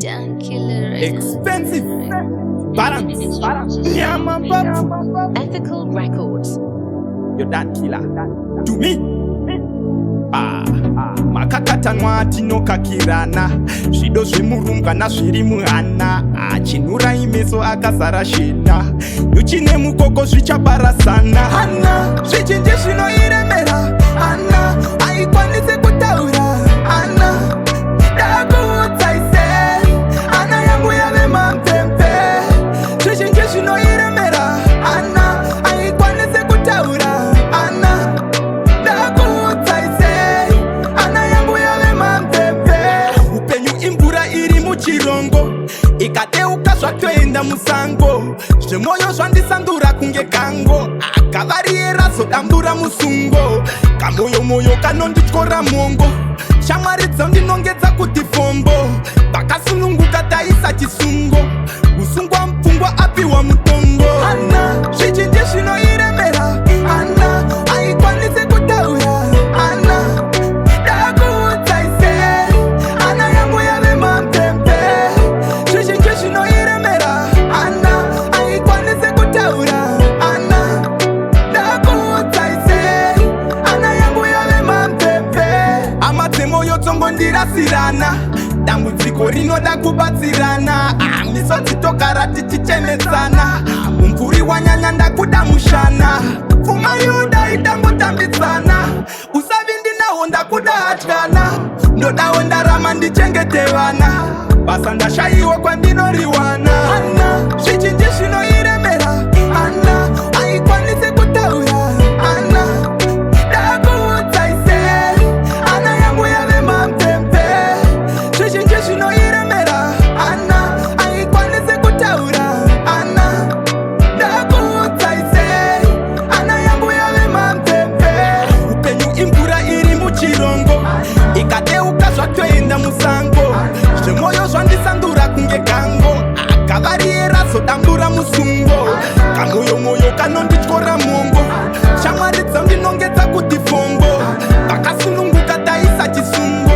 Damn killer. Expensive. Balance. Yeah, man, pop. Ethical Records. You're that killer. To me. Makakata nwati no kakirana Shido zvimurunga na zviri muhana Chinura imeso akazara shena Yuchine mukoko zvichaparasana Hana, zvichinje zvinoiremera Hana, haikwanise kutaura Hana, ndakuudzaise Hana yangu yave mampepe Zvichinje zvinoiremera Hana, haikwanise kutaura Hana, ndakuudzaise chirongo ikateuka zvatoenda musango zvemoyo zvandisandura kunge kango akavariyera zodambura musungo kamoyo moyo kanondityora mongo shamwari dzondinongedza kuti fombo pakasununguka taisa chisungo usungwa mupfungwa apiwa mutongo Hana, zvichinje zvinoiremera Hana, haikwanise kutaura Hana, ndakuudzaise Hana yangu yave mampepe zvizhinji zvinoiremera Hana, haikwanise kutaura Hana, ndakuudzaise Hana yangu yave mampepe hama dzemoyo dzongondirasirana dambudziko rinoda kubatsirana miso dzitogara tichichemetsana mumvuri wanyanya ndakuda mushana pfuma yoda itangotambidzana usavi ndinawo ndakuda hatyana ndodawo ndarama ndichengete vana basa ndashayiwa kwandinoriwana Hana, zvichinji zvinoiremera Hana, haikwanise kutaura Hana, ndakuudzaise Hana yangu yave mampepe zvizhinji zvinoiremera Hana, haikwanise kutaura Hana, ndakuudzaise Hana yangu yave mampepe upenyu imvura iri muchirongo ikateuka zvatoenda musango zvemoyo zvandisandura kunge kango akavariyera zodambura musungo kamoyo moyo kanondityora mongo shamwari dzondinongedza kuti fombo pakasununguka taisa chisungo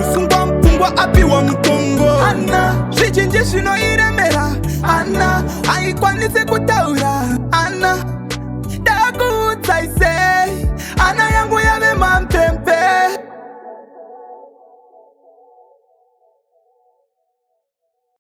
usungwa mupfungwa apiwa mutongo Hana, zvichinji zvinoiremera Hana, haikwanise kutaura Hana, ndakuudzaise